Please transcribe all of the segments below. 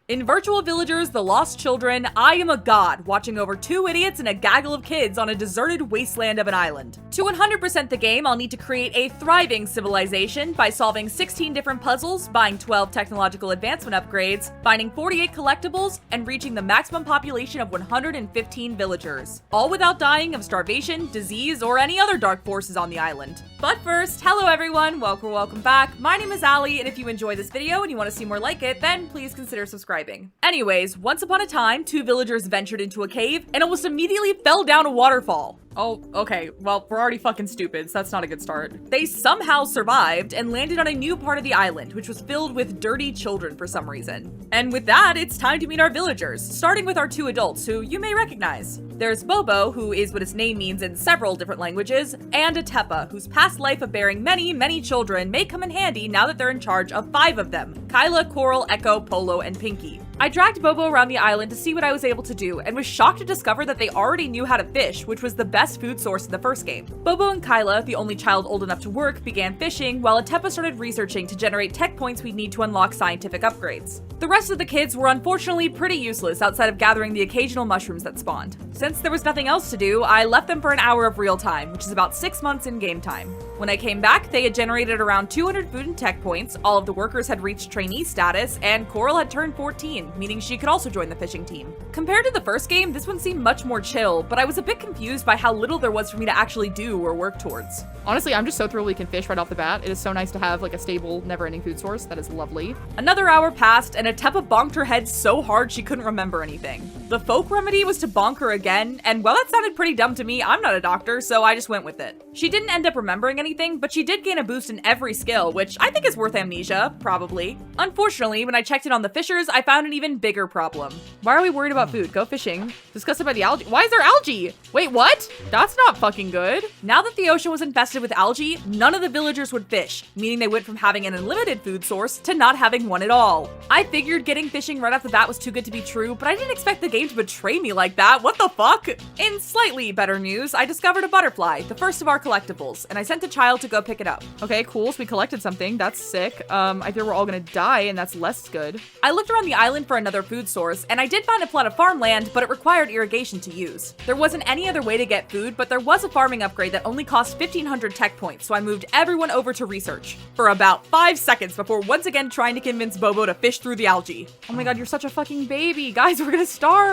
In Virtual Villagers: The Lost Children, I am a god watching over two idiots and a gaggle of kids on a deserted wasteland of an island. To 100% the game, I'll need to create a thriving civilization by solving 16 different puzzles, buying 12 technological advancement upgrades, finding 48 collectibles, and reaching the maximum population of 115 villagers. All without dying of starvation, disease, or any other dark forces on the island. But first, hello everyone, welcome back. My name is Ali, and if you enjoy this video and you want to see more like it, then please consider subscribing. Anyways, once upon a time, two villagers ventured into a cave and almost immediately fell down a waterfall. Oh, okay, well, we're already fucking stupid, so that's not a good start. They somehow survived and landed on a new part of the island, which was filled with dirty children for some reason. And with that, it's time to meet our villagers, starting with our two adults who you may recognize. There's Bobo, who is what his name means in several different languages, and Atepa, whose past life of bearing many children may come in handy now that they're in charge of 5 of them: Kyla, Coral, Echo, Polo, and Pinky. I dragged Bobo around the island to see what I was able to do, and was shocked to discover that they already knew how to fish, which was the best food source in the first game. Bobo and Kyla, the only child old enough to work, began fishing, while Atepa started researching to generate tech points we'd need to unlock scientific upgrades. The rest of the kids were unfortunately pretty useless outside of gathering the occasional mushrooms that spawned. Since there was nothing else to do, I left them for an hour of real time, which is about 6 months in game time. When I came back, they had generated around 200 food and tech points, all of the workers had reached trainee status, and Coral had turned 14, meaning she could also join the fishing team. Compared to the first game, this one seemed much more chill, but I was a bit confused by how little there was for me to actually do or work towards. Honestly, I'm just so thrilled we can fish right off the bat. It is so nice to have like a stable, never-ending food source. That is lovely. Another hour passed, and Atepa bonked her head so hard she couldn't remember anything. The folk remedy was to bonk her again, and while that sounded pretty dumb to me, I'm not a doctor, so I just went with it. She didn't end up remembering anything, but she did gain a boost in every skill, which I think is worth amnesia, probably. Unfortunately, when I checked in on the fishers, I found an even bigger problem. Why are we worried about food? Go fishing. Disgusted by the algae. Why is there algae? Wait, what? That's not fucking good. Now that the ocean was infested with algae, none of the villagers would fish, meaning they went from having an unlimited food source to not having one at all. I figured getting fishing right off the bat was too good to be true, but I didn't expect the game to betray me like that. What the fuck? In slightly better news, I discovered a butterfly, the first of our collectibles, and I sent a child to go pick it up. Okay, cool. So we collected something. That's sick. I fear we're all gonna die, and that's less good. I looked around the island for another food source, and I did find a plot of farmland, but it required irrigation to use. There wasn't any other way to get food, but there was a farming upgrade that only cost 1,500 tech points, so I moved everyone over to research for about 5 seconds before once again trying to convince Bobo to fish through the algae. Oh my god, you're such a fucking baby. Guys, we're gonna starve.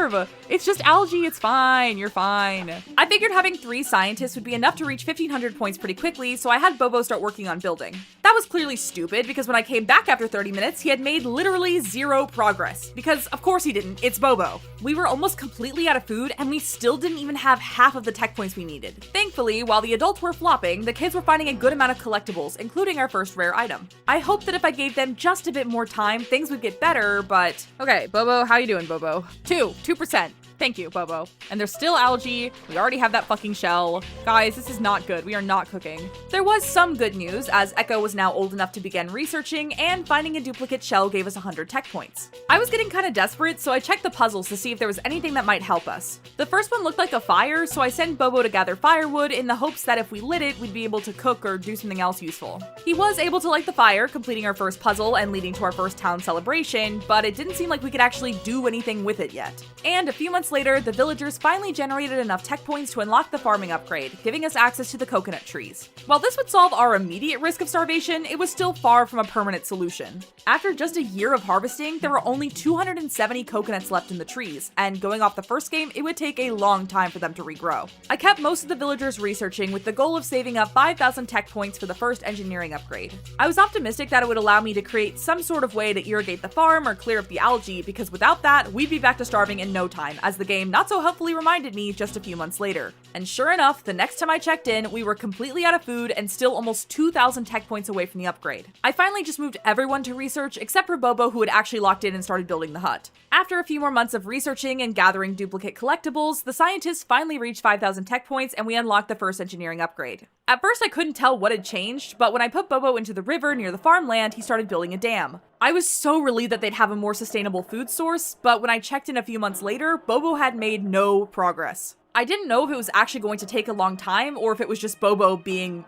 It's just algae. It's fine. You're fine. I figured having 3 scientists would be enough to reach 1,500 points pretty quickly, so I had Bobo start working on building. That was clearly stupid, because when I came back after 30 minutes, he had made literally 0 progress. Because of course he didn't, it's Bobo. We were almost completely out of food, and we still didn't even have half of the tech points we needed. Thankfully, while the adults were flopping, the kids were finding a good amount of collectibles, including our first rare item. I hoped that if I gave them just a bit more time, things would get better, but... Okay, Bobo, how you doing, Bobo? 2%. Thank you, Bobo. And there's still algae. We already have that fucking shell. Guys, this is not good. We are not cooking. There was some good news, as Echo was now old enough to begin researching, and finding a duplicate shell gave us 100 tech points. I was getting kind of desperate, so I checked the puzzles to see if there was anything that might help us. The first one looked like a fire, so I sent Bobo to gather firewood in the hopes that if we lit it, we'd be able to cook or do something else useful. He was able to light the fire, completing our first puzzle and leading to our first town celebration, but it didn't seem like we could actually do anything with it yet. And a few months later, the villagers finally generated enough tech points to unlock the farming upgrade, giving us access to the coconut trees. While this would solve our immediate risk of starvation, it was still far from a permanent solution. After just a year of harvesting, there were only 270 coconuts left in the trees, and going off the first game, it would take a long time for them to regrow. I kept most of the villagers researching with the goal of saving up 5,000 tech points for the first engineering upgrade. I was optimistic that it would allow me to create some sort of way to irrigate the farm or clear up the algae, because without that, we'd be back to starving in no time, as the game not so helpfully reminded me just a few months later. And sure enough, the next time I checked in, we were completely out of food and still almost 2,000 tech points away from the upgrade. I finally just moved everyone to research except for Bobo, who had actually locked in and started building the hut. After a few more months of researching and gathering duplicate collectibles, the scientists finally reached 5,000 tech points and we unlocked the first engineering upgrade. At first I couldn't tell what had changed, but when I put Bobo into the river near the farmland, he started building a dam. I was so relieved that they'd have a more sustainable food source, but when I checked in a few months later, Bobo had made no progress. I didn't know if it was actually going to take a long time or if it was just Bobo being,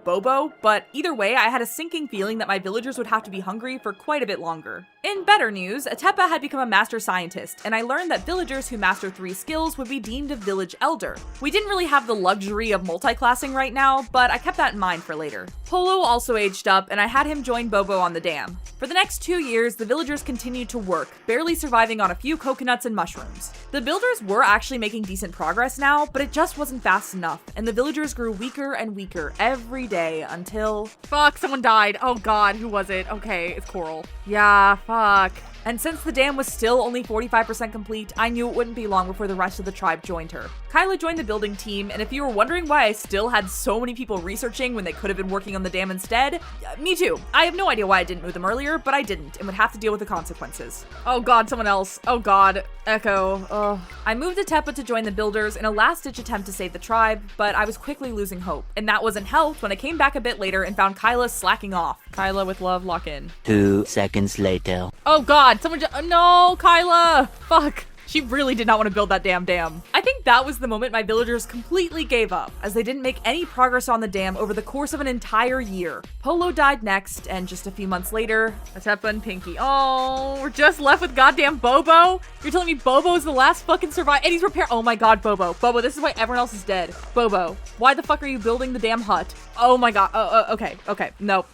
Bobo, but either way, I had a sinking feeling that my villagers would have to be hungry for quite a bit longer. In better news, Atepa had become a master scientist, and I learned that villagers who master 3 skills would be deemed a village elder. We didn't really have the luxury of multi-classing right now, but I kept that in mind for later. Polo also aged up, and I had him join Bobo on the dam. For the next 2 years, the villagers continued to work, barely surviving on a few coconuts and mushrooms. The builders were actually making decent progress now, but it just wasn't fast enough, and the villagers grew weaker and weaker every day until... Fuck, someone died. Oh god, who was it? Okay, it's Coral. Yeah, fuck. And since the dam was still only 45% complete, I knew it wouldn't be long before the rest of the tribe joined her. Kyla joined the building team, and if you were wondering why I still had so many people researching when they could have been working on the dam instead, me too. I have no idea why I didn't move them earlier, but I didn't, and would have to deal with the consequences. Oh god, someone else. Oh god. Echo. Ugh. I moved Atepa to join the builders in a last-ditch attempt to save the tribe, but I was quickly losing hope, and that wasn't helped when I came back a bit later and found Kyla slacking off. Kyla with love, lock in. 2 seconds later. Oh god, someone just- no, Kyla! Fuck. She really did not want to build that damn dam. I think that was the moment my villagers completely gave up, as they didn't make any progress on the dam over the course of an entire year. Polo died next, and just a few months later, Atepa and Pinky. Oh, we're just left with goddamn Bobo? You're telling me Bobo is the last fucking survivor? And he's oh my god, Bobo. Bobo, this is why everyone else is dead. Bobo, why the fuck are you building the damn hut? Oh my god. Okay. Nope,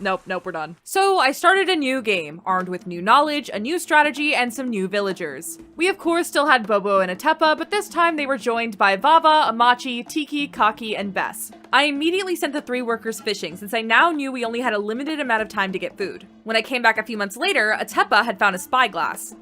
we're done. So I started a new game, armed with new knowledge, a new strategy, and some new villagers. We of course still had Bobo and Atepa, but this time they were joined by Vava, Amachi, Tiki, Kaki, and Bess. I immediately sent the 3 workers fishing since I now knew we only had a limited amount of time to get food. When I came back a few months later, Atepa had found a spyglass.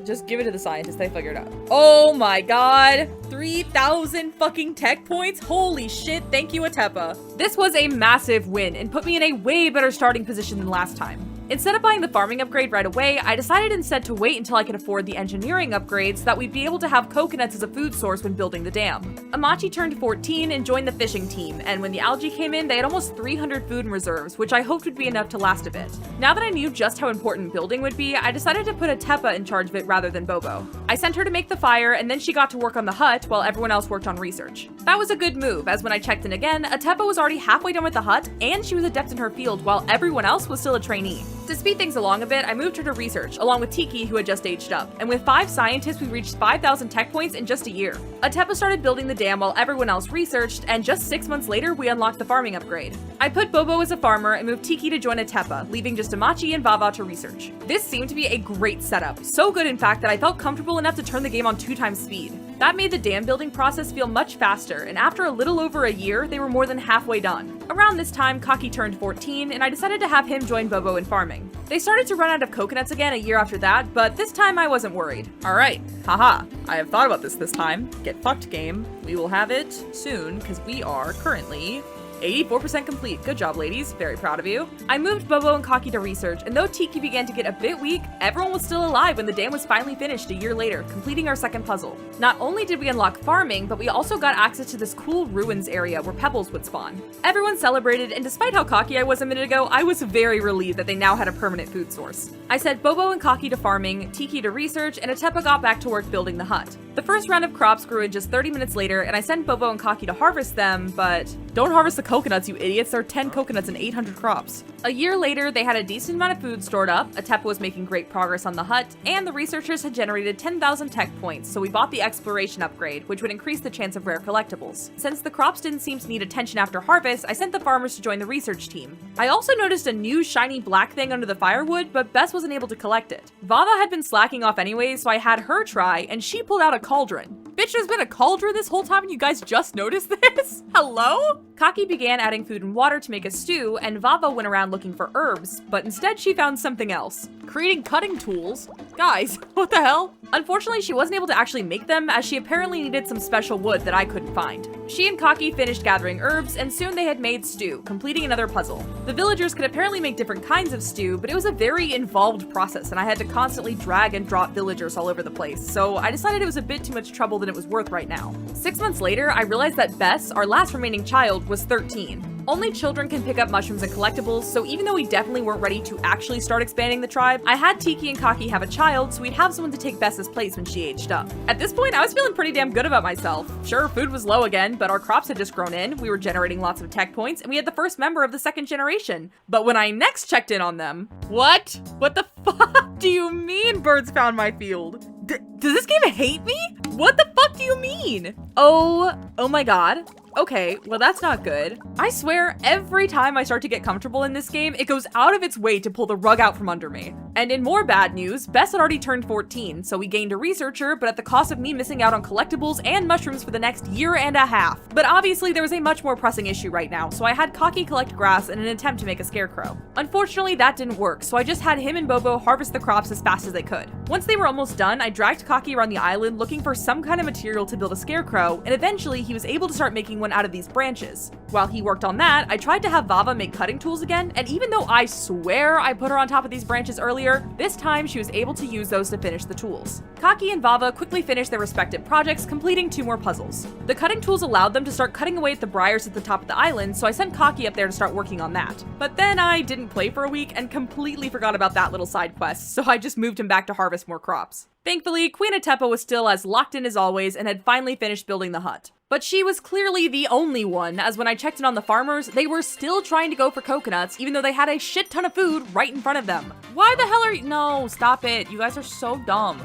Just give it to the scientists, they figured it out. Oh my god, 3,000 fucking tech points? Holy shit, thank you Atepa. This was a massive win and put me in a way better starting position than last time. Instead of buying the farming upgrade right away, I decided instead to wait until I could afford the engineering upgrade so that we'd be able to have coconuts as a food source when building the dam. Amachi turned 14 and joined the fishing team, and when the algae came in, they had almost 300 food in reserves, which I hoped would be enough to last a bit. Now that I knew just how important building would be, I decided to put Atepa in charge of it rather than Bobo. I sent her to make the fire, and then she got to work on the hut while everyone else worked on research. That was a good move, as when I checked in again, Atepa was already halfway done with the hut, and she was adept in her field while everyone else was still a trainee. To speed things along a bit, I moved her to research, along with Tiki, who had just aged up, and with 5 scientists, we reached 5,000 tech points in just a year. Atepa started building the dam while everyone else researched, and just 6 months later, we unlocked the farming upgrade. I put Bobo as a farmer and moved Tiki to join Atepa, leaving just Amachi and Vava to research. This seemed to be a great setup, so good in fact that I felt comfortable enough to turn the game on 2 times speed. That made the dam building process feel much faster, and after a little over a year, they were more than halfway done. Around this time, Kaki turned 14, and I decided to have him join Bobo in farming. They started to run out of coconuts again a year after that, but this time I wasn't worried. Alright, haha, I have thought about this time. Get fucked game. We will have it soon, because we are currently 84% complete. Good job, ladies. Very proud of you. I moved Bobo and Kaki to research, and though Tiki began to get a bit weak, everyone was still alive when the dam was finally finished a year later, completing our second puzzle. Not only did we unlock farming, but we also got access to this cool ruins area where pebbles would spawn. Everyone celebrated, and despite how cocky I was a minute ago, I was very relieved that they now had a permanent food source. I sent Bobo and Kaki to farming, Tiki to research, and Atepa got back to work building the hut. The first round of crops grew in just 30 minutes later, and I sent Bobo and Kaki to harvest them, but don't harvest the coconuts, you idiots. There are 10 coconuts and 800 crops. A year later, they had a decent amount of food stored up, Atepa was making great progress on the hut, and the researchers had generated 10,000 tech points, so we bought the exploration upgrade, which would increase the chance of rare collectibles. Since the crops didn't seem to need attention after harvest, I sent the farmers to join the research team. I also noticed a new shiny black thing under the firewood, but Bess wasn't able to collect it. Vava had been slacking off anyways, so I had her try, and she pulled out a cauldron. Bitch, there's been a cauldron this whole time and you guys just noticed this? Hello? Kaki began adding food and water to make a stew, and Vava went around looking for herbs, but instead she found something else. Creating cutting tools? Guys, what the hell? Unfortunately, she wasn't able to actually make them, as she apparently needed some special wood that I couldn't find. She and Kaki finished gathering herbs, and soon they had made stew, completing another puzzle. The villagers could apparently make different kinds of stew, but it was a very involved process, and I had to constantly drag and drop villagers all over the place, so I decided it was a bit too much trouble than it was worth right now. 6 months later, I realized that Bess, our last remaining child, was 13. Only children can pick up mushrooms and collectibles, so even though we definitely weren't ready to actually start expanding the tribe, I had Tiki and Kaki have a child so we'd have someone to take Bessa's place when she aged up. At this point, I was feeling pretty damn good about myself. Sure, food was low again, but our crops had just grown in, we were generating lots of tech points, and we had the first member of the second generation. But when I next checked in on them, what? What the fuck do you mean birds found my field? Does this game hate me? What the fuck do you mean? Oh my god. Okay, well that's not good. I swear, every time I start to get comfortable in this game, it goes out of its way to pull the rug out from under me. And in more bad news, Bess had already turned 14, so we gained a researcher, but at the cost of me missing out on collectibles and mushrooms for the next year and a half. But obviously there was a much more pressing issue right now, so I had Kaki collect grass in an attempt to make a scarecrow. Unfortunately, that didn't work, so I just had him and Bobo harvest the crops as fast as they could. Once they were almost done, I dragged Kaki around the island looking for some kind of material to build a scarecrow, and eventually he was able to start making one out of these branches. While he worked on that, I tried to have Vava make cutting tools again, and even though I swear I put her on top of these branches earlier, this time she was able to use those to finish the tools. Kaki and Vava quickly finished their respective projects, completing 2 more puzzles. The cutting tools allowed them to start cutting away at the briars at the top of the island, so I sent Kaki up there to start working on that. But then I didn't play for a week and completely forgot about that little side quest, so I just moved him back to harvest more crops. Thankfully, Queen Atepa was still as locked in as always and had finally finished building the hut. But she was clearly the only one, as when I checked in on the farmers, they were still trying to go for coconuts, even though they had a shit ton of food right in front of them. Why the hell are you— No, stop it. You guys are so dumb.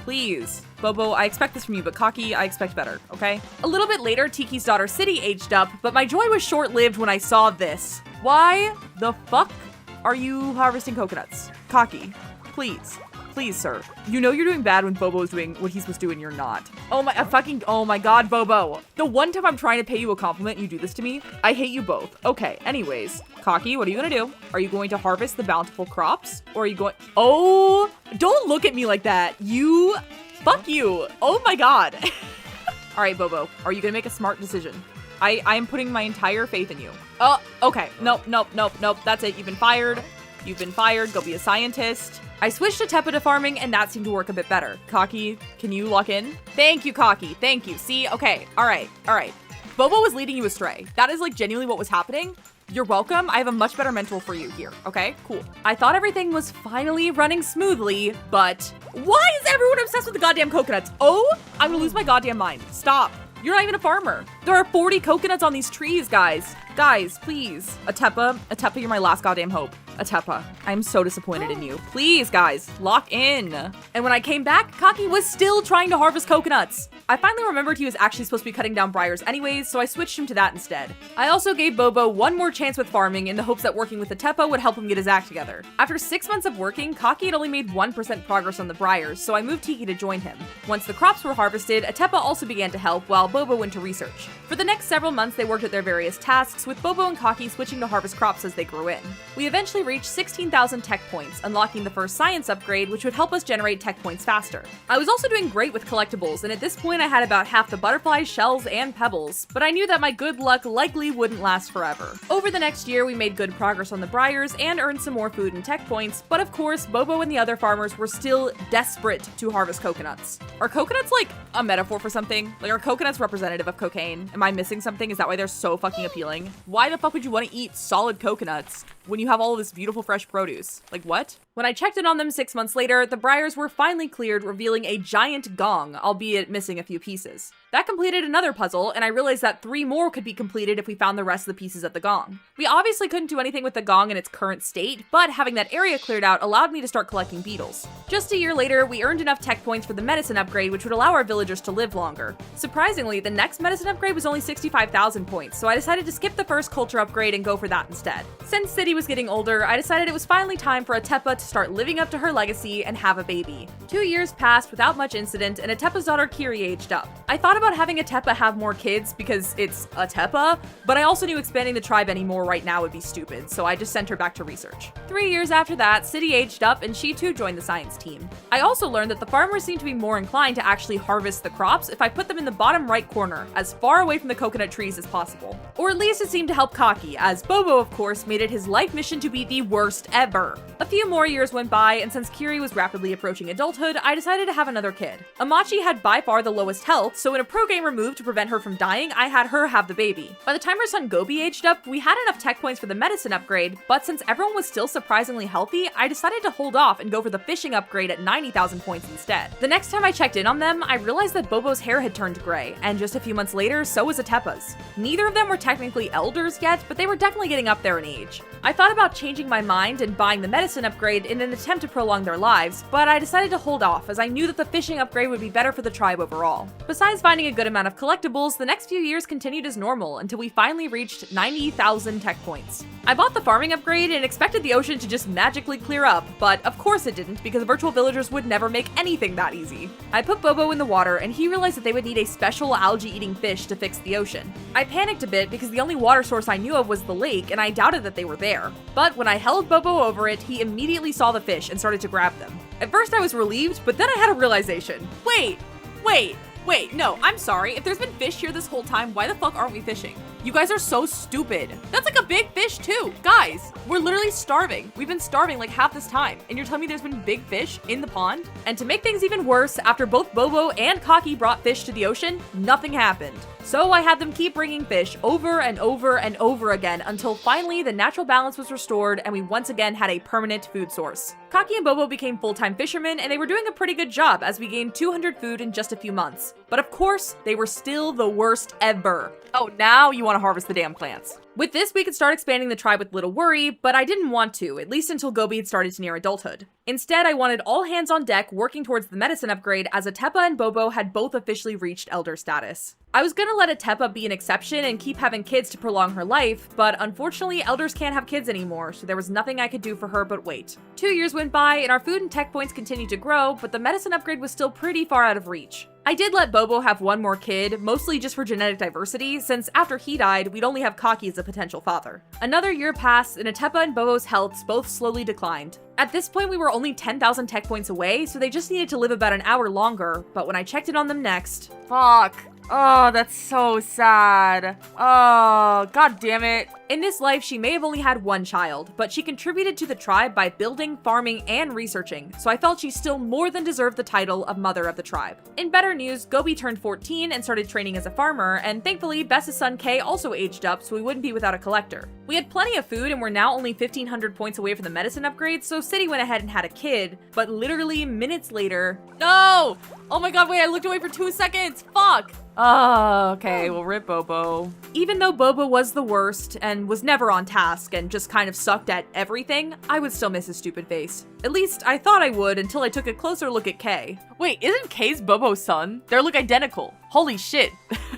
Please. Bobo, I expect this from you, but Kaki, I expect better, okay? A little bit later, Tiki's daughter City aged up, but my joy was short-lived when I saw this. Why the fuck are you harvesting coconuts? Kaki, please. Please, sir. You know you're doing bad when Bobo is doing what he's supposed to do and you're not. Oh my god, Bobo. The one time I'm trying to pay you a compliment, you do this to me. I hate you both. Okay, anyways. Kaki, what are you gonna do? Are you going to harvest the bountiful crops? Or are you going— Oh, don't look at me like that. Fuck you. Oh my god. All right, Bobo, are you gonna make a smart decision? I am putting my entire faith in you. Oh, okay. Nope. That's it. You've been fired. Go be a scientist. I switched Atepa to farming, and that seemed to work a bit better. Kaki, can you lock in? Thank you, Kaki. Thank you. See? Okay. All right. Bobo was leading you astray. That is like genuinely what was happening. You're welcome. I have a much better mentor for you here. Okay, cool. I thought everything was finally running smoothly, but why is everyone obsessed with the goddamn coconuts? Oh, I'm gonna lose my goddamn mind. Stop. You're not even a farmer. There are 40 coconuts on these trees, guys. Guys, please. Atepa, you're my last goddamn hope. Atepa, I'm so disappointed in you. Please, guys, lock in. And when I came back, Kaki was still trying to harvest coconuts. I finally remembered he was actually supposed to be cutting down briars anyways, so I switched him to that instead. I also gave Bobo one more chance with farming in the hopes that working with Atepa would help him get his act together. After 6 months of working, Kaki had only made 1% progress on the briars, so I moved Tiki to join him. Once the crops were harvested, Atepa also began to help while Bobo went to research. For the next several months, they worked at their various tasks, with Bobo and Kaki switching to harvest crops as they grew in. We eventually reached 16,000 tech points, unlocking the first science upgrade, which would help us generate tech points faster. I was also doing great with collectibles, and at this point I had about half the butterflies, shells, and pebbles, but I knew that my good luck likely wouldn't last forever. Over the next year, we made good progress on the briars and earned some more food and tech points, but of course, Bobo and the other farmers were still desperate to harvest coconuts. Are coconuts like a metaphor for something? Like, are coconuts representative of cocaine? Am I missing something? Is that why they're so fucking appealing? Why the fuck would you want to eat solid coconuts when you have all of this beautiful fresh produce? Like, what? When I checked in on them 6 months later, the briars were finally cleared, revealing a giant gong, albeit missing a few pieces. That completed another puzzle, and I realized that 3 more could be completed if we found the rest of the pieces at the gong. We obviously couldn't do anything with the gong in its current state, but having that area cleared out allowed me to start collecting beetles. Just a year later, we earned enough tech points for the medicine upgrade, which would allow our villagers to live longer. Surprisingly, the next medicine upgrade was only 65,000 points, so I decided to skip the first culture upgrade and go for that instead. Since City was getting older, I decided it was finally time for Atepa to start living up to her legacy and have a baby. 2 years passed without much incident, and Atepa's daughter Yuri aged up. I thought about having Atepa have more kids because it's Atepa, but I also knew expanding the tribe anymore right now would be stupid, so I just sent her back to research. 3 years after that, City aged up and she too joined the science team. I also learned that the farmers seem to be more inclined to actually harvest the crops if I put them in the bottom right corner, as far away from the coconut trees as possible. Or at least it seemed to help Kaki, as Bobo, of course, made it his life mission to be the worst ever. A few more years went by, and since Kiri was rapidly approaching adulthood, I decided to have another kid. Amachi had by far the lowest health, so in a pro gamer move to prevent her from dying, I had her have the baby. By the time her son Gobi aged up, we had enough tech points for the medicine upgrade, but since everyone was still surprisingly healthy, I decided to hold off and go for the fishing upgrade at 90,000 points instead. The next time I checked in on them, I realized that Bobo's hair had turned gray, and just a few months later, so was Atepa's. Neither of them were technically elders yet, but they were definitely getting up there in age. I thought about changing my mind and buying the medicine upgrade in an attempt to prolong their lives, but I decided to hold off as I knew that the fishing upgrade would be better for the tribe overall. Besides finding a good amount of collectibles, the next few years continued as normal until we finally reached 90,000 tech points. I bought the farming upgrade and expected the ocean to just magically clear up, but of course it didn't because virtual villagers would never make anything that easy. I put Bobo in the water and he realized that they would need a special algae-eating fish to fix the ocean. I panicked a bit because the only water source I knew of was the lake and I doubted that they were there. But when I held Bobo over it, he immediately saw the fish and started to grab them. At first I was relieved, but then I had a realization. Wait, no, I'm sorry. If there's been fish here this whole time, why the fuck aren't we fishing? You guys are so stupid. That's like a big fish too. Guys, we're literally starving. We've been starving like half this time, and you're telling me there's been big fish in the pond? And to make things even worse, after both Bobo and Cocky brought fish to the ocean, nothing happened. So I had them keep bringing fish over and over and over again until finally the natural balance was restored and we once again had a permanent food source. Cocky and Bobo became full-time fishermen and they were doing a pretty good job as we gained 200 food in just a few months. But of course, they were still the worst ever. Oh, now you want to harvest the damn plants. With this, we could start expanding the tribe with little worry, but I didn't want to, at least until Gobi had started to near adulthood. Instead, I wanted all hands on deck working towards the medicine upgrade as Atepa and Bobo had both officially reached elder status. I was gonna let Atepa be an exception and keep having kids to prolong her life, but unfortunately elders can't have kids anymore, so there was nothing I could do for her but wait. 2 years went by and our food and tech points continued to grow, but the medicine upgrade was still pretty far out of reach. I did let Bobo have one more kid, mostly just for genetic diversity, since after he died, we'd only have Cocky as a potential father. Another year passed, and Atepa and Bobo's healths both slowly declined. At this point, we were only 10,000 tech points away, so they just needed to live about an hour longer, but when I checked in on them next... Fuck. Oh, that's so sad. Oh, god damn it. In this life, she may have only had one child, but she contributed to the tribe by building, farming, and researching, so I felt she still more than deserved the title of Mother of the Tribe. In better news, Gobi turned 14 and started training as a farmer, and thankfully, Bess's son Kay also aged up, so we wouldn't be without a collector. We had plenty of food and we're now only 1,500 points away from the medicine upgrade, so City went ahead and had a kid, but literally minutes later... No! Oh my god, wait, I looked away for 2 seconds! Fuck! Oh, okay, well, rip Bobo. Even though Bobo was the worst and was never on task and just kind of sucked at everything, I would still miss his stupid face. At least, I thought I would until I took a closer look at Kay. Wait, isn't Kay's Bobo's son? They look identical. Holy shit.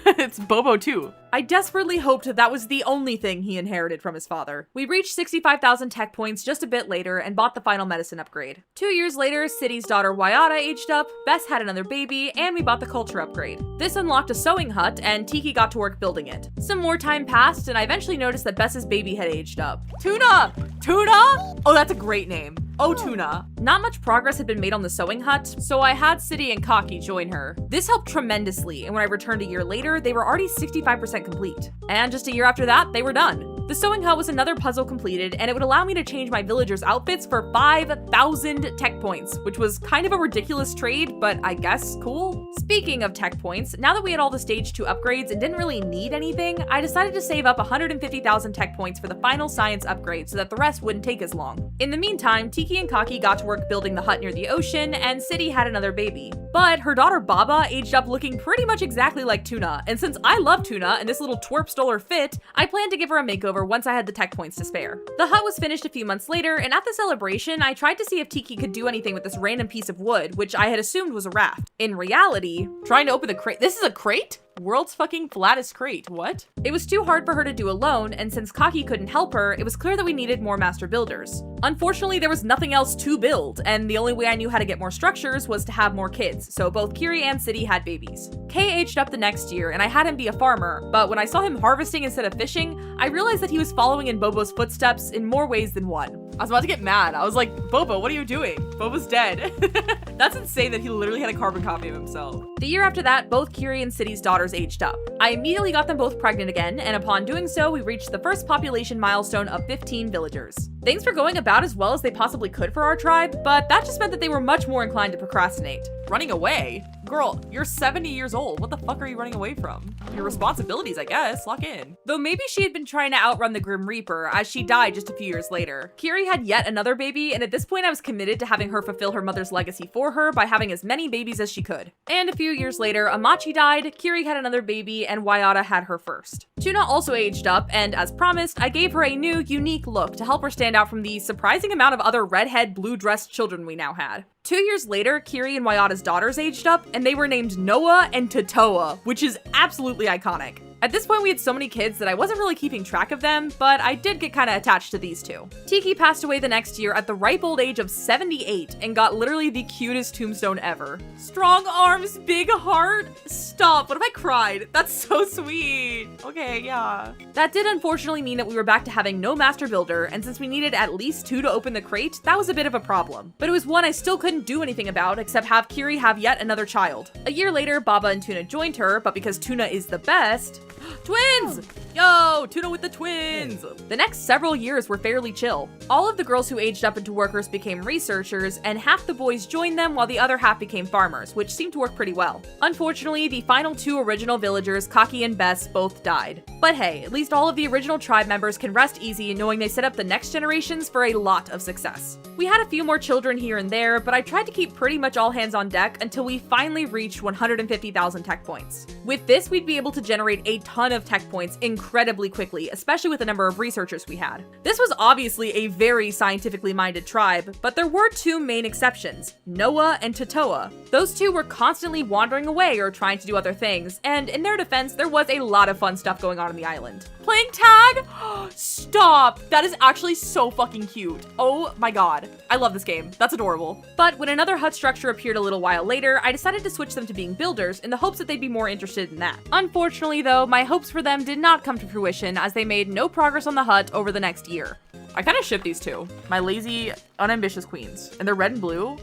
It's Bobo too. I desperately hoped that was the only thing he inherited from his father. We reached 65,000 tech points just a bit later and bought the final medicine upgrade. 2 years later, City's daughter Wayata aged up, Bess had another baby, and we bought the culture upgrade. This unlocked a sewing hut, and Tiki got to work building it. Some more time passed, and I eventually noticed that Bess's baby had aged up. Tuna! Tuna? Oh, that's a great name. Oh, Tuna. Not much progress had been made on the sewing hut, so I had City and Cocky join her. This helped tremendously, and when I returned a year later, they were already 65% complete. And just a year after that, they were done. The sewing hut was another puzzle completed, and it would allow me to change my villagers' outfits for 5,000 tech points, which was kind of a ridiculous trade, but I guess cool. Speaking of tech points, now that we had all the stage 2 upgrades and didn't really need anything, I decided to save up 150,000 tech points for the final science upgrade so that the rest wouldn't take as long. In the meantime, Tiki and Cocky got to work building the hut near the ocean, and City had another baby. But her daughter Baba aged up looking pretty much exactly like Tuna, and since I love Tuna and this little twerp stole her fit, I planned to give her a makeover once I had the tech points to spare. The hut was finished a few months later, and at the celebration, I tried to see if Tiki could do anything with this random piece of wood, which I had assumed was a raft. In reality, trying to open the crate— this is a crate? World's fucking flattest crate, what? It was too hard for her to do alone, and since Cocky couldn't help her, it was clear that we needed more master builders. Unfortunately, there was nothing else to build, and the only way I knew how to get more structures was to have more kids, so both Kiri and City had babies. Kay aged up the next year, and I had him be a farmer, but when I saw him harvesting instead of fishing, I realized that he was following in Bobo's footsteps in more ways than one. I was about to get mad. I was like, Bobo, what are you doing? Bobo's dead. That's insane that he literally had a carbon copy of himself. The year after that, both Kiri and City's daughters aged up. I immediately got them both pregnant again, and upon doing so, we reached the first population milestone of 15 villagers. Things were going about as well as they possibly could for our tribe, but that just meant that they were much more inclined to procrastinate. Running away? Girl, you're 70 years old. What the fuck are you running away from? Your responsibilities, I guess. Lock in. Though maybe she had been trying to outrun the Grim Reaper, as she died just a few years later. Yuri had yet another baby, and at this point I was committed to having her fulfill her mother's legacy for her by having as many babies as she could. And a few years later, Amachi died, Yuri had another baby, and Wayata had her first. Tuna also aged up, and as promised, I gave her a new, unique look to help her stand out from the surprising amount of other redhead, blue-dressed children we now had. 2 years later, Kiri and Wayata's daughters aged up, and they were named Noah and Totoa, which is absolutely iconic. At this point, we had so many kids that I wasn't really keeping track of them, but I did get kinda attached to these two. Tiki passed away the next year at the ripe old age of 78 and got literally the cutest tombstone ever. Strong arms, big heart. Stop, what if I cried? That's so sweet. Okay, yeah. That did unfortunately mean that we were back to having no master builder, and since we needed at least 2 to open the crate, that was a bit of a problem. But it was one I still couldn't do anything about except have Kiri have yet another child. A year later, Baba and Tuna joined her, but because Tuna is the best, twins! Yo, Tuna with the twins! The next several years were fairly chill. All of the girls who aged up into workers became researchers, and half the boys joined them while the other half became farmers, which seemed to work pretty well. Unfortunately, the final 2 original villagers, Kaki and Bess, both died. But hey, at least all of the original tribe members can rest easy knowing they set up the next generations for a lot of success. We had a few more children here and there, but I tried to keep pretty much all hands on deck until we finally reached 150,000 tech points. With this, we'd be able to generate a ton of tech points incredibly quickly, especially with the number of researchers we had. This was obviously a very scientifically minded tribe, but there were 2 main exceptions, Noah and Totoa. Those 2 were constantly wandering away or trying to do other things, and in their defense, there was a lot of fun stuff going on the island. Playing tag? Stop! That is actually so fucking cute. Oh my god. I love this game. That's adorable. But when another hut structure appeared a little while later, I decided to switch them to being builders in the hopes that they'd be more interested in that. Unfortunately though, my hopes for them did not come to fruition as they made no progress on the hut over the next year. I kind of ship these two. My lazy, unambitious queens. And they're red and blue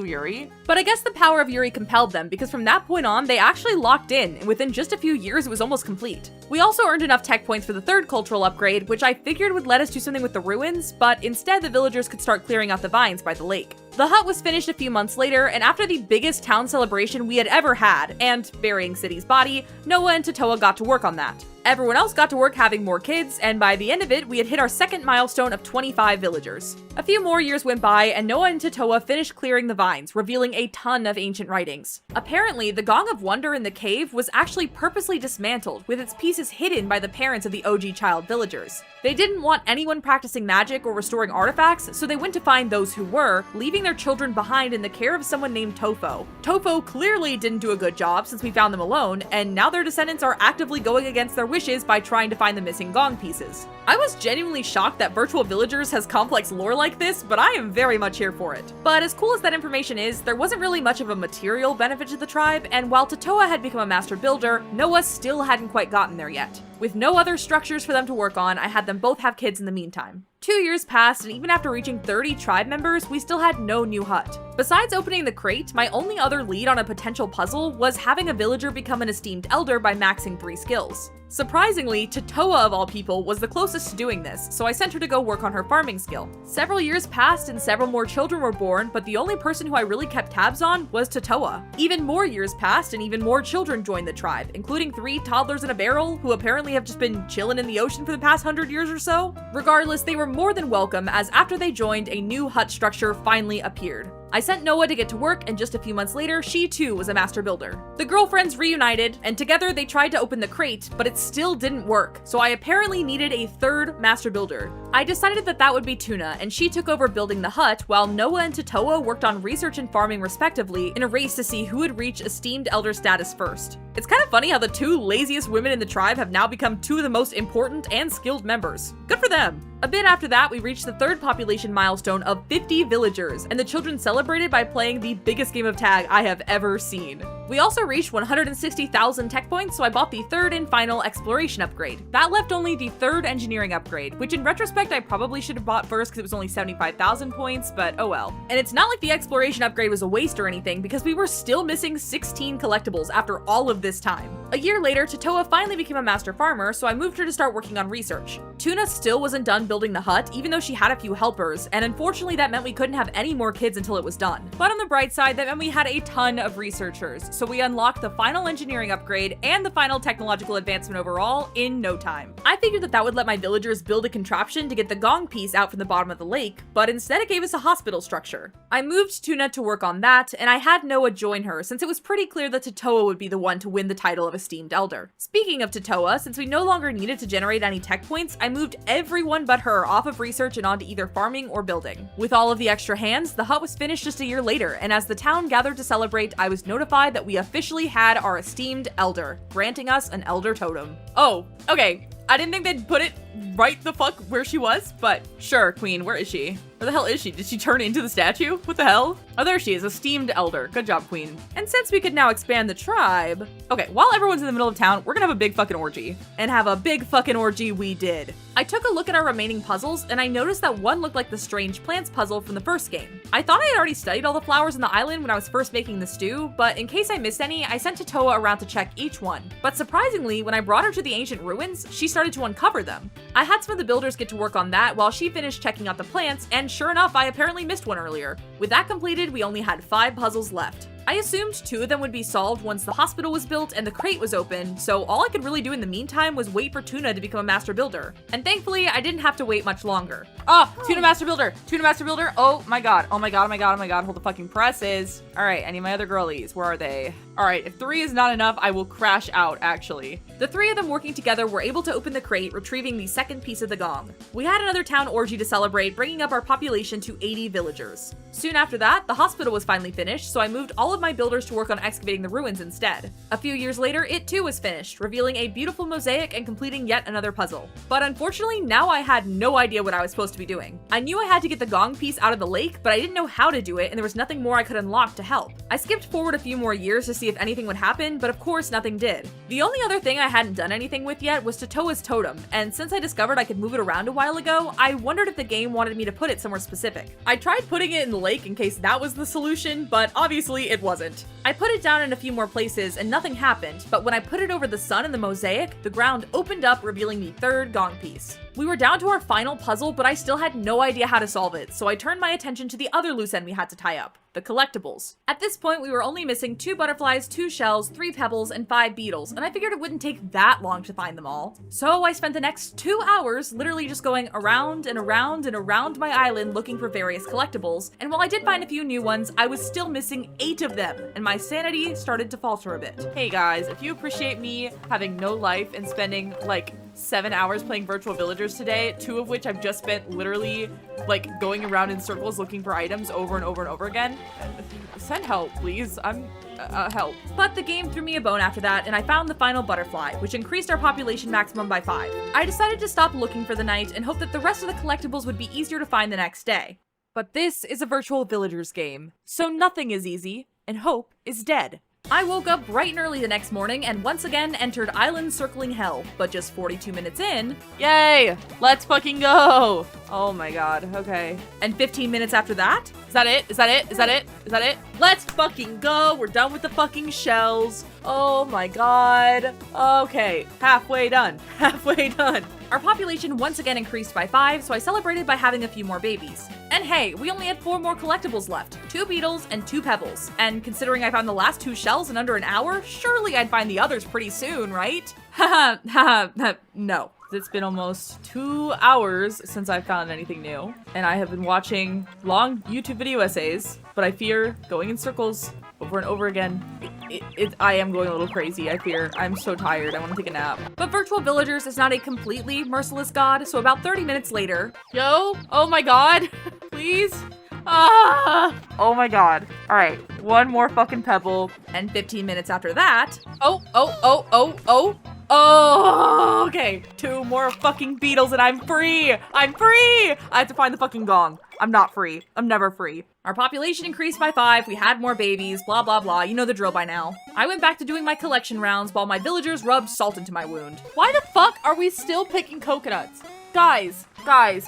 Yuri. But I guess the power of Yuri compelled them because from that point on, they actually locked in, and within just a few years, it was almost complete. We also earned enough tech points for the 3rd cultural upgrade, which I figured would let us do something with the ruins, but instead the villagers could start clearing out the vines by the lake. The hut was finished a few months later, and after the biggest town celebration we had ever had, and burying City's body, Noah and Totoa got to work on that. Everyone else got to work having more kids, and by the end of it, we had hit our 2nd milestone of 25 villagers. A few more years went by, and Noah and Totoa finished clearing the vines, revealing a ton of ancient writings. Apparently, the Gong of Wonder in the cave was actually purposely dismantled, with its pieces hidden by the parents of the OG child villagers. They didn't want anyone practicing magic or restoring artifacts, so they went to find those who were, leaving their children behind in the care of someone named Tofo. Tofo clearly didn't do a good job since we found them alone, and now their descendants are actively going against their wishes by trying to find the missing gong pieces. I was genuinely shocked that Virtual Villagers has complex lore like this, but I am very much here for it. But as cool as that information is, there wasn't really much of a material benefit to the tribe, and while Totoa had become a master builder, Noah still hadn't quite gotten there yet. With no other structures for them to work on, I had them both have kids in the meantime. 2 years passed, and even after reaching 30 tribe members, we still had no new hut. Besides opening the crate, my only other lead on a potential puzzle was having a villager become an esteemed elder by maxing 3 skills. Surprisingly, Totoa of all people was the closest to doing this, so I sent her to go work on her farming skill. Several years passed and several more children were born, but the only person who I really kept tabs on was Totoa. Even more years passed and even more children joined the tribe, including 3 toddlers in a barrel who apparently have just been chilling in the ocean for the past 100 years or so. Regardless, they were more than welcome, as after they joined, a new hut structure finally appeared. I sent Noah to get to work, and just a few months later, she too was a master builder. The girlfriends reunited, and together they tried to open the crate, but it still didn't work, so I apparently needed a 3rd master builder. I decided that would be Tuna, and she took over building the hut, while Noah and Totoa worked on research and farming respectively in a race to see who would reach esteemed elder status first. It's kind of funny how the 2 laziest women in the tribe have now become 2 of the most important and skilled members. Good for them! A bit after that, we reached the 3rd population milestone of 50 villagers, and the children celebrated by playing the biggest game of tag I have ever seen. We also reached 160,000 tech points, so I bought the 3rd and final exploration upgrade. That left only the 3rd engineering upgrade, which in retrospect I probably should have bought first because it was only 75,000 points, but oh well. And it's not like the exploration upgrade was a waste or anything, because we were still missing 16 collectibles after all of this time. A year later, Tatoa finally became a master farmer, so I moved her to start working on research. Tuna still wasn't done building the hut, even though she had a few helpers, and unfortunately that meant we couldn't have any more kids until it was done. But on the bright side, that meant we had a ton of researchers, so we unlocked the final engineering upgrade and the final technological advancement overall in no time. I figured that would let my villagers build a contraption to get the gong piece out from the bottom of the lake, but instead it gave us a hospital structure. I moved Tuna to work on that, and I had Noah join her since it was pretty clear that Tatoa would be the one to win the title of Esteemed Elder. Speaking of Tatoa, since we no longer needed to generate any tech points, I moved everyone but her off of research and onto either farming or building. With all of the extra hands, the hut was finished just a year later, and as the town gathered to celebrate, I was notified that we officially had our Esteemed Elder, granting us an Elder Totem. Oh, okay. I didn't think they'd put it right the fuck where she was, but sure, Queen, where is she? Where the hell is she? Did she turn into the statue? What the hell? Oh, there she is, Esteemed Elder. Good job, Queen. And since we could now expand the tribe, okay, while everyone's in the middle of town, we're gonna have a big fucking orgy. And have a big fucking orgy we did. I took a look at our remaining puzzles, and I noticed that one looked like the Strange Plants puzzle from the first game. I thought I had already studied all the flowers in the island when I was first making the stew, but in case I missed any, I sent Tatoa around to check each one. But surprisingly, when I brought her to the ancient ruins, she started to uncover them. I had some of the builders get to work on that while she finished checking out the plants, and sure enough, I apparently missed one earlier. With that completed, we only had 5 puzzles left. I assumed 2 of them would be solved once the hospital was built and the crate was opened, so all I could really do in the meantime was wait for Tuna to become a master builder. And thankfully, I didn't have to wait much longer. Ah, Tuna Master Builder! Tuna Master Builder! Oh my god, oh my god, oh my god, oh my god, hold the fucking presses. Alright, I need my other girlies. Where are they? Alright, if 3 is not enough, I will crash out, actually. The 3 of them working together were able to open the crate, retrieving the second piece of the gong. We had another town orgy to celebrate, bringing up our population to 80 villagers. Soon after that, the hospital was finally finished, so I moved all of my builders to work on excavating the ruins instead. A few years later, it too was finished, revealing a beautiful mosaic and completing yet another puzzle. But unfortunately, now I had no idea what I was supposed to be doing. I knew I had to get the gong piece out of the lake, but I didn't know how to do it, and there was nothing more I could unlock to help. I skipped forward a few more years to see if anything would happen, but of course nothing did. The only other thing I hadn't done anything with yet was Tatoa's totem, and since I discovered I could move it around a while ago, I wondered if the game wanted me to put it somewhere specific. I tried putting it in the lake in case that was the solution, but obviously it wasn't. I put it down in a few more places and nothing happened, but when I put it over the sun in the mosaic, the ground opened up, revealing the third gong piece. We were down to our final puzzle, but I still had no idea how to solve it, so I turned my attention to the other loose end we had to tie up, the collectibles. At this point, we were only missing 2 butterflies, 2 shells, 3 pebbles, and 5 beetles, and I figured it wouldn't take that long to find them all. So I spent the next 2 hours literally just going around and around and around my island looking for various collectibles, and while I did find a few new ones, I was still missing 8 of them, and my sanity started to falter a bit. Hey guys, if you appreciate me having no life and spending like 7 hours playing virtual villagers today, 2 of which I've just spent literally like going around in circles looking for items over and over and over again, send help, please. I'm help. But the game threw me a bone after that, and I found the final butterfly, which increased our population maximum by 5. I decided to stop looking for the night and hope that the rest of the collectibles would be easier to find the next day. But this is a virtual villagers game, so nothing is easy, and hope is dead. I woke up bright and early the next morning and once again entered Island Circling Hell, but just 42 minutes in, yay! Let's fucking go! Oh my god, okay. And 15 minutes after that, is that it? Is that it? Is that it? Is that it? Let's fucking go! We're done with the fucking shells. Oh my god. Okay, halfway done. Halfway done. Our population once again increased by 5, so I celebrated by having a few more babies. And hey, we only had 4 more collectibles left, 2 beetles and 2 pebbles. And considering I found the last 2 shells in under an hour, surely I'd find the others pretty soon, right? Haha, haha, no. It's been almost 2 hours since I've found anything new, and I have been watching long YouTube video essays, but I fear going in circles over and over again. I am going a little crazy, I fear. I'm so tired, I want to take a nap. But Virtual Villagers is not a completely merciless god, so about 30 minutes later, yo, oh my god, please. Ah! Oh my god. Alright, 1 more fucking pebble. And 15 minutes after that, Oh, okay. 2 more fucking beetles and I'm free! I'm free! I have to find the fucking gong. I'm not free. I'm never free. Our population increased by 5, we had more babies, blah blah blah, you know the drill by now. I went back to doing my collection rounds while my villagers rubbed salt into my wound. Why the fuck are we still picking coconuts? Guys,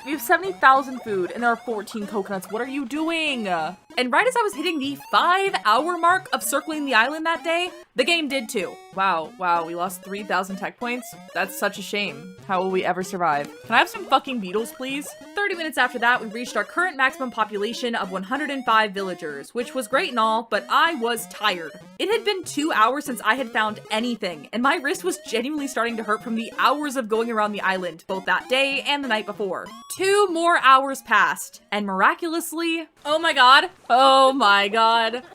we have 70,000 food and there are 14 coconuts. What are you doing? And right as I was hitting the 5-hour mark of circling the island that day, the game did too. Wow, we lost 3,000 tech points? That's such a shame. How will we ever survive? Can I have some fucking beetles, please? 30 minutes after that, we reached our current maximum population of 105 villagers, which was great and all, but I was tired. It had been 2 hours since I had found anything, and my wrist was genuinely starting to hurt from the hours of going around the island, both that day and the night before. 2 more hours passed, and miraculously, oh my god,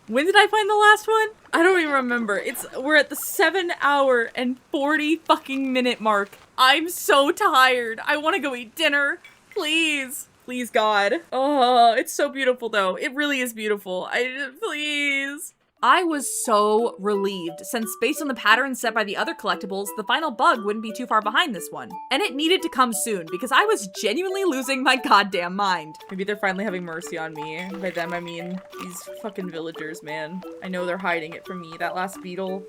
when did I find the last one? I don't even remember. We're at the 7-hour and 40 fucking minute mark. I'm so tired. I want to go eat dinner. Please. Please, God. Oh, it's so beautiful though. It really is beautiful. Please. I was so relieved, since based on the pattern set by the other collectibles, the final bug wouldn't be too far behind this one. And it needed to come soon, because I was genuinely losing my goddamn mind. Maybe they're finally having mercy on me. By them, I mean these fucking villagers, man. I know they're hiding it from me. That last beetle,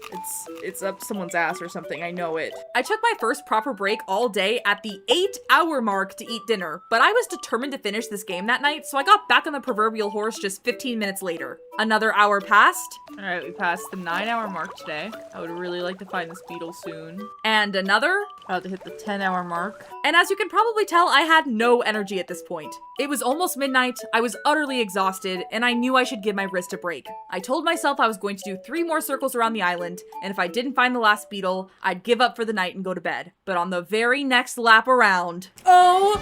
it's up someone's ass or something. I know it. I took my first proper break all day at the 8-hour mark to eat dinner, but I was determined to finish this game that night, so I got back on the proverbial horse just 15 minutes later. Another hour passed. All right, we passed the 9-hour mark today. I would really like to find this beetle soon. And another. About to hit the 10-hour mark. And as you can probably tell, I had no energy at this point. It was almost midnight, I was utterly exhausted, and I knew I should give my wrist a break. I told myself I was going to do 3 more circles around the island, and if I didn't find the last beetle, I'd give up for the night and go to bed. But on the very next lap around, oh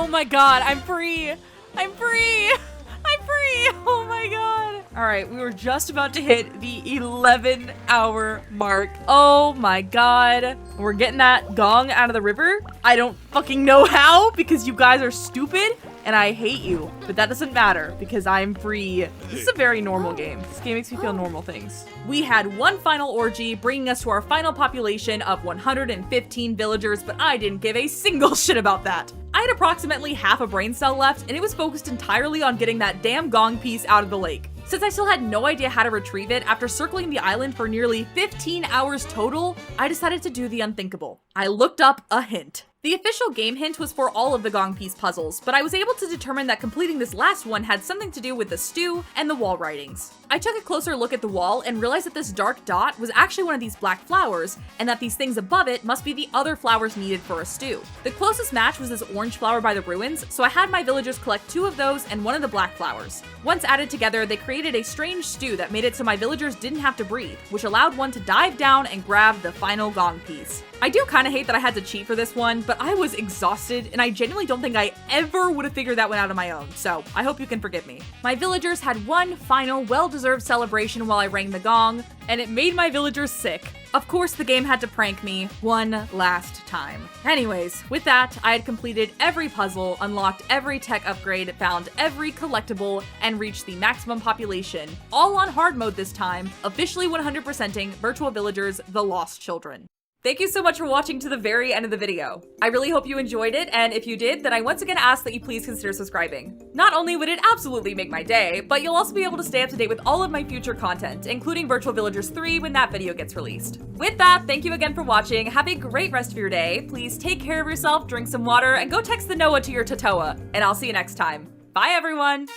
my god, I'm free! I'm free! I'm free! Oh my god! All right, we were just about to hit the 11-hour mark. Oh my god. We're getting that gong out of the river. I don't fucking know how, because you guys are stupid and I hate you. But that doesn't matter because I'm free. This is a very normal game. This game makes me feel normal things. We had one final orgy, bringing us to our final population of 115 villagers, but I didn't give a single shit about that. I had approximately half a brain cell left, and it was focused entirely on getting that damn gong piece out of the lake. Since I still had no idea how to retrieve it, after circling the island for nearly 15 hours total, I decided to do the unthinkable. I looked up a hint. The official game hint was for all of the gong piece puzzles, but I was able to determine that completing this last one had something to do with the stew and the wall writings. I took a closer look at the wall and realized that this dark dot was actually one of these black flowers, and that these things above it must be the other flowers needed for a stew. The closest match was this orange flower by the ruins, so I had my villagers collect 2 of those and 1 of the black flowers. Once added together, they created a strange stew that made it so my villagers didn't have to breathe, which allowed one to dive down and grab the final gong piece. I do kind of hate that I had to cheat for this one, but I was exhausted, and I genuinely don't think I ever would have figured that one out on my own, so I hope you can forgive me. My villagers had one final, well-deserved celebration while I rang the gong, and it made my villagers sick. Of course, the game had to prank me one last time. Anyways, with that, I had completed every puzzle, unlocked every tech upgrade, found every collectible, and reached the maximum population, all on hard mode this time, officially 100%ing Virtual Villagers: The Lost Children. Thank you so much for watching to the very end of the video. I really hope you enjoyed it, and if you did, then I once again ask that you please consider subscribing. Not only would it absolutely make my day, but you'll also be able to stay up to date with all of my future content, including Virtual Villagers 3 when that video gets released. With that, thank you again for watching, have a great rest of your day, please take care of yourself, drink some water, and go text the Noah to your Totoa, and I'll see you next time. Bye everyone!